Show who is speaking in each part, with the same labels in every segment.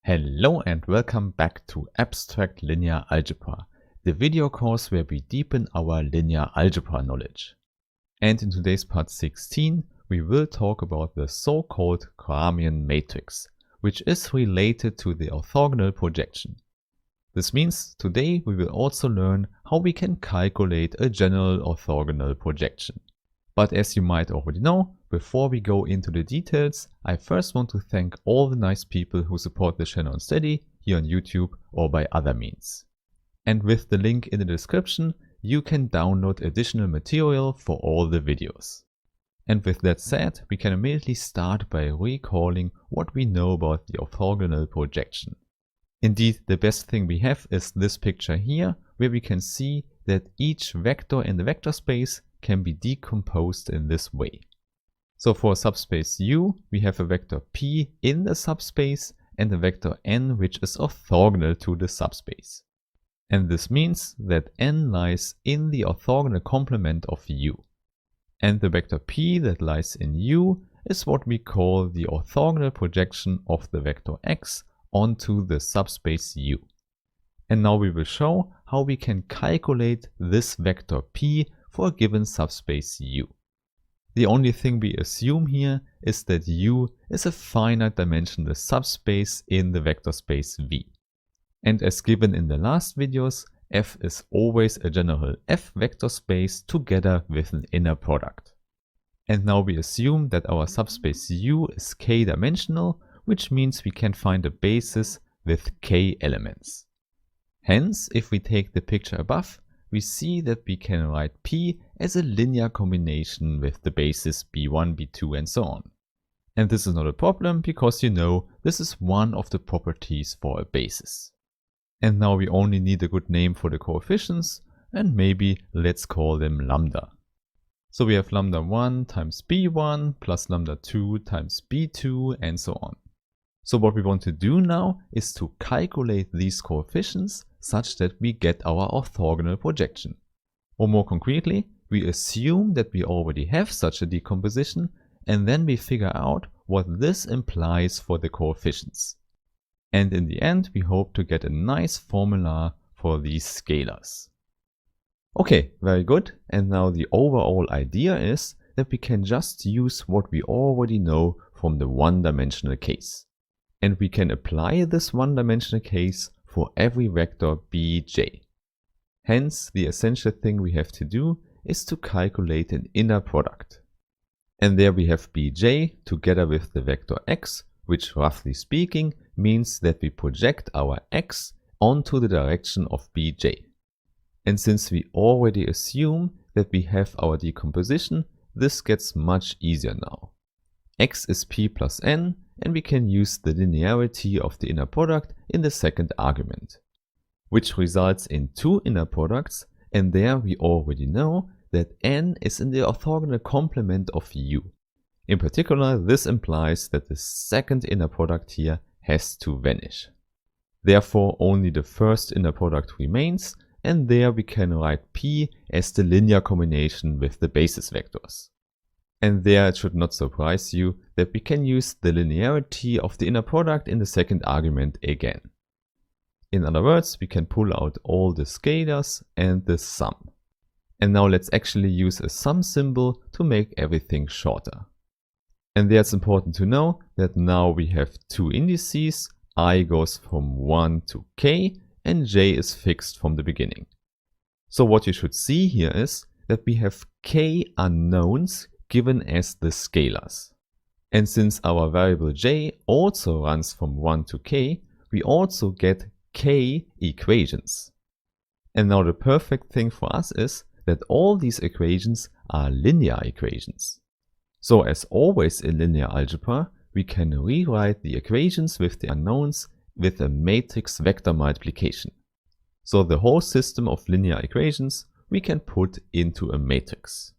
Speaker 1: Hello and welcome back to Abstract Linear Algebra, the video course where we deepen our linear algebra knowledge. And in today's part 16, we will talk about the so-called Gramian Matrix, which is related to the orthogonal projection. This means today we will also learn how we can calculate a general orthogonal projection. But as you might already know, before we go into the details, I first want to thank all the nice people who support the channel on Steady, here on YouTube or by other means. And with the link in the description, you can download additional material for all the videos. And with that said, we can immediately start by recalling what we know about the orthogonal projection. Indeed, the best thing we have is this picture here, where we can see that each vector in the vector space can be decomposed in this way. So for subspace U, we have a vector P in the subspace and a vector N which is orthogonal to the subspace. And this means that N lies in the orthogonal complement of U. And the vector P that lies in U is what we call the orthogonal projection of the vector X onto the subspace U. And now we will show how we can calculate this vector P for a given subspace U. The only thing we assume here is that U is a finite dimensional subspace in the vector space V. And as given in the last videos, F is always a general F vector space together with an inner product. And now we assume that our subspace U is k-dimensional, which means we can find a basis with k elements. Hence, if we take the picture above, we see that we can write P as a linear combination with the basis B1, B2 and so on. And this is not a problem because you know this is one of the properties for a basis. And now we only need a good name for the coefficients, and maybe let's call them lambda. So we have lambda 1 times B1 plus lambda 2 times B2 and so on. So what we want to do now is to calculate these coefficients such that we get our orthogonal projection. Or more concretely, we assume that we already have such a decomposition and then we figure out what this implies for the coefficients. And in the end, we hope to get a nice formula for these scalars. Okay, very good. And now the overall idea is that we can just use what we already know from the one-dimensional case. And we can apply this one-dimensional case for every vector bj. Hence, the essential thing we have to do is to calculate an inner product. And there we have bj together with the vector x, which roughly speaking means that we project our x onto the direction of bj. And since we already assume that we have our decomposition, this gets much easier now. X is p plus n, and we can use the linearity of the inner product in the second argument, which results in two inner products, and there we already know that n is in the orthogonal complement of U. In particular, this implies that the second inner product here has to vanish. Therefore, only the first inner product remains, and there we can write P as the linear combination with the basis vectors. And there it should not surprise you that we can use the linearity of the inner product in the second argument again. In other words, we can pull out all the scalars and the sum. And now let's actually use a sum symbol to make everything shorter. And there it's important to know that now we have two indices, I goes from 1 to k and j is fixed from the beginning. So what you should see here is that we have k unknowns given as the scalars. And since our variable j also runs from 1 to k, we also get k equations. And now the perfect thing for us is that all these equations are linear equations. So as always in linear algebra, we can rewrite the equations with the unknowns with a matrix vector multiplication. So the whole system of linear equations we can put into a matrix.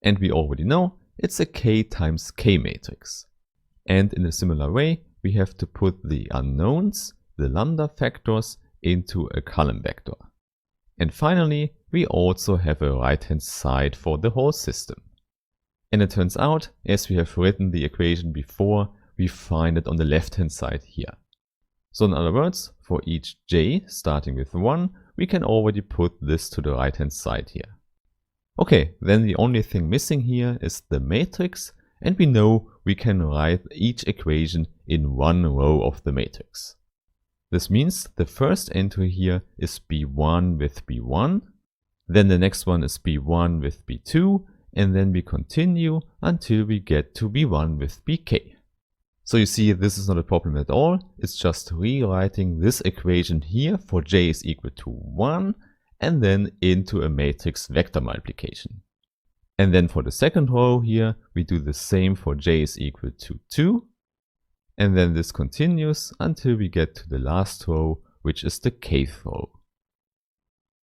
Speaker 1: And we already know it's a k times k matrix. And in a similar way, we have to put the unknowns, the lambda factors, into a column vector. And finally, we also have a right-hand side for the whole system. And it turns out, as we have written the equation before, we find it on the left-hand side here. So in other words, for each j starting with 1, we can already put this to the right hand side here. Okay, then the only thing missing here is the matrix, and we know we can write each equation in one row of the matrix. This means the first entry here is B1 with B1, then the next one is B1 with B2, and then we continue until we get to B1 with BK. So you see, this is not a problem at all. It's just rewriting this equation here for j is equal to 1 and then into a matrix vector multiplication. And then for the second row here, we do the same for j is equal to 2. And then this continues until we get to the last row, which is the kth row.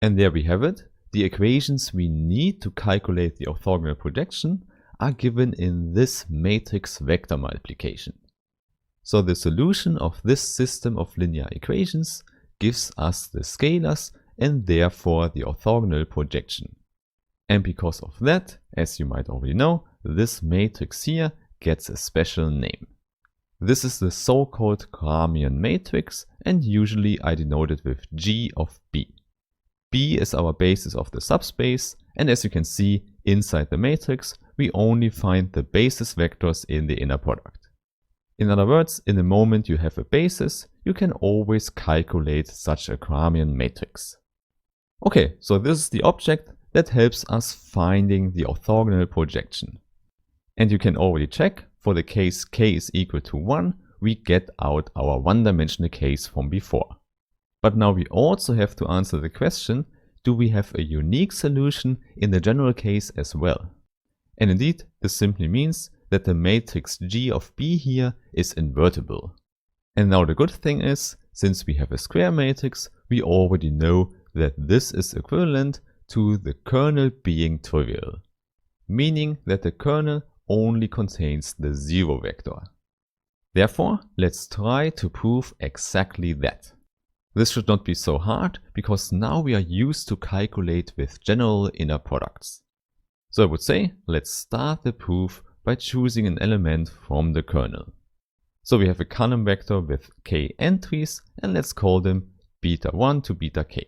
Speaker 1: And there we have it. The equations we need to calculate the orthogonal projection are given in this matrix vector multiplication. So the solution of this system of linear equations gives us the scalars and therefore the orthogonal projection. And because of that, as you might already know, this matrix here gets a special name. This is the so-called Gramian matrix, and usually I denote it with G of B. B is our basis of the subspace, and as you can see, inside the matrix, we only find the basis vectors in the inner product. In other words, in the moment you have a basis, you can always calculate such a Gramian matrix. Okay, so this is the object that helps us finding the orthogonal projection. And you can already check, for the case k is equal to 1, we get out our one-dimensional case from before. But now we also have to answer the question, do we have a unique solution in the general case as well? And indeed, this simply means that the matrix G of B here is invertible. And now the good thing is, since we have a square matrix, we already know that this is equivalent to the kernel being trivial, meaning that the kernel only contains the 0 vector. Therefore, let's try to prove exactly that. This should not be so hard, because now we are used to calculate with general inner products. So I would say, let's start the proof by choosing an element from the kernel. So we have a column vector with k entries, and let's call them beta 1 to beta k.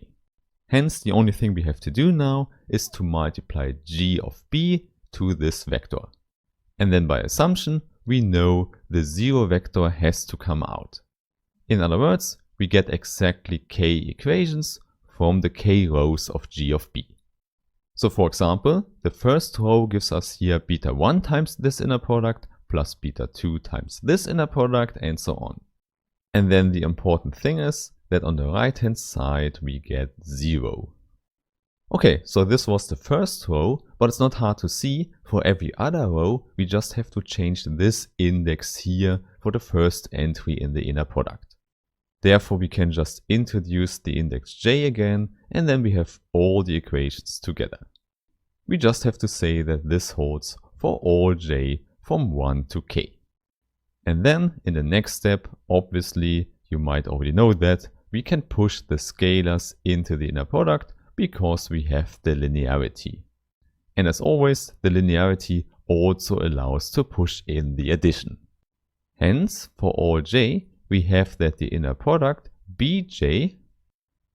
Speaker 1: Hence, the only thing we have to do now is to multiply G of B to this vector. And then by assumption, we know the 0 vector has to come out. In other words, we get exactly k equations from the k rows of G of B. So for example, the first row gives us here beta 1 times this inner product plus beta 2 times this inner product and so on. And then the important thing is that on the right hand side we get 0. Okay, so this was the first row, but it's not hard to see. For every other row, we just have to change this index here for the first entry in the inner product. Therefore, we can just introduce the index j again, and then we have all the equations together. We just have to say that this holds for all j from 1 to k. And then, in the next step, obviously, you might already know that, we can push the scalars into the inner product because we have the linearity. And as always, the linearity also allows to push in the addition. Hence, for all j, we have that the inner product bj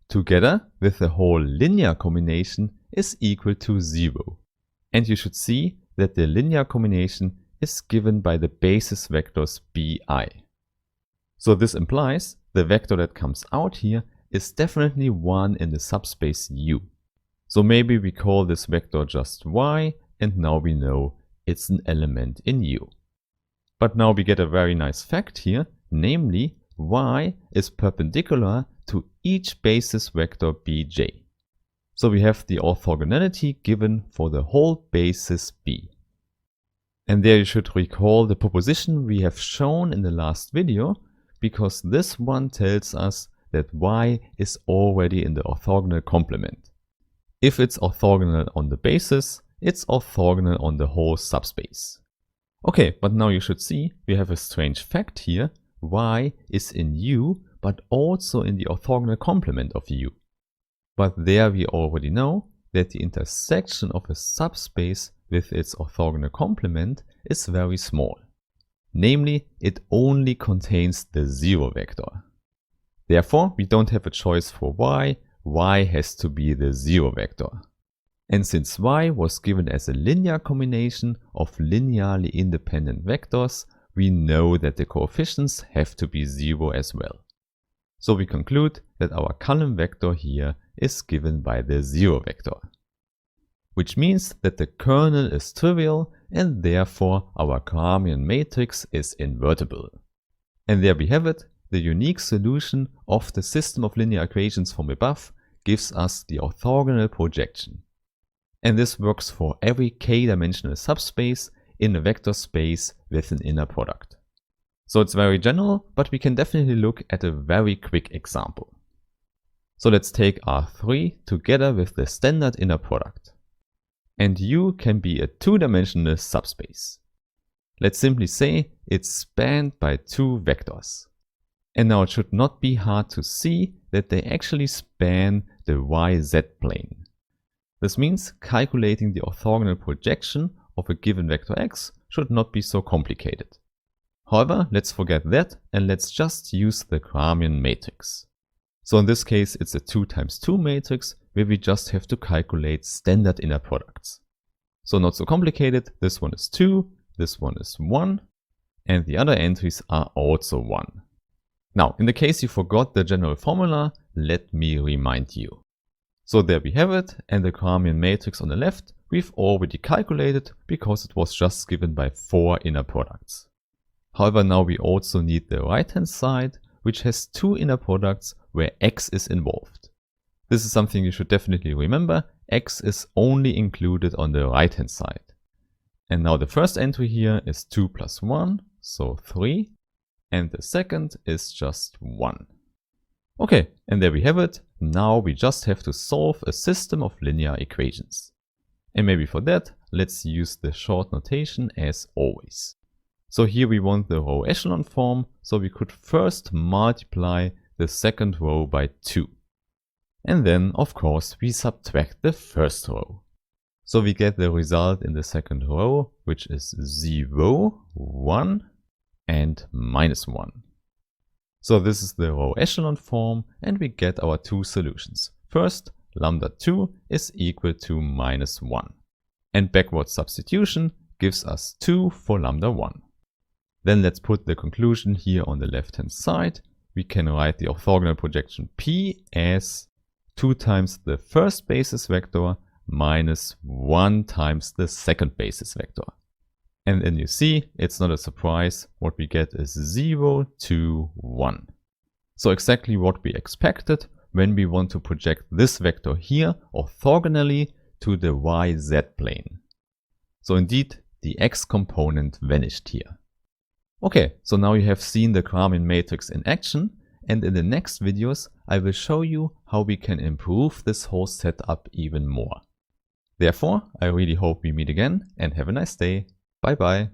Speaker 1: together with the whole linear combination is equal to 0. And you should see that the linear combination is given by the basis vectors bi. So this implies the vector that comes out here is definitely one in the subspace U. So maybe we call this vector just y, and now we know it's an element in U. But now we get a very nice fact here, namely y is perpendicular to each basis vector bj. So we have the orthogonality given for the whole basis B. And there you should recall the proposition we have shown in the last video, because this one tells us that y is already in the orthogonal complement. If it's orthogonal on the basis, it's orthogonal on the whole subspace. Okay, but now you should see we have a strange fact here. Y is in U, but also in the orthogonal complement of U. But there we already know that the intersection of a subspace with its orthogonal complement is very small. Namely, it only contains the 0 vector. Therefore, we don't have a choice for y. Y has to be the 0 vector. And since y was given as a linear combination of linearly independent vectors, we know that the coefficients have to be 0 as well. So we conclude that our column vector here is given by the 0 vector. Which means that the kernel is trivial and therefore our Gramian matrix is invertible. And there we have it, the unique solution of the system of linear equations from above gives us the orthogonal projection. And this works for every k-dimensional subspace in a vector space with an inner product. So it's very general, but we can definitely look at a very quick example. So let's take R3 together with the standard inner product. And U can be a two-dimensional subspace. Let's simply say it's spanned by two vectors. And now it should not be hard to see that they actually span the YZ plane. This means calculating the orthogonal projection of a given vector x should not be so complicated. However, let's forget that and let's just use the Gramian matrix. So in this case it's a 2 times 2 matrix where we just have to calculate standard inner products. So not so complicated, this one is 2, this one is 1, and the other entries are also 1. Now, in the case you forgot the general formula, let me remind you. So there we have it, and the Gramian matrix on the left we've already calculated because it was just given by 4 inner products. However, now we also need the right hand side, which has 2 inner products where x is involved. This is something you should definitely remember, x is only included on the right hand side. And now the first entry here is 2 plus 1, so 3, and the second is just 1. Okay, and there we have it. Now we just have to solve a system of linear equations. And maybe for that, let's use the short notation as always. So here we want the row echelon form, so we could first multiply the second row by 2. And then, of course, we subtract the first row. So we get the result in the second row, which is 0, 1, and minus 1. So this is the row echelon form, and we get our two solutions. First, lambda 2 is equal to minus 1. And backward substitution gives us 2 for lambda 1. Then let's put the conclusion here on the left hand side. We can write the orthogonal projection P as 2 times the first basis vector minus 1 times the second basis vector. And then you see, it's not a surprise, what we get is 0, 2, 1. So exactly what we expected when we want to project this vector here orthogonally to the YZ plane. So indeed, the x component vanished here. Okay, so now you have seen the Gramian matrix in action, and in the next videos I will show you how we can improve this whole setup even more. Therefore, I really hope we meet again and have a nice day. Bye bye.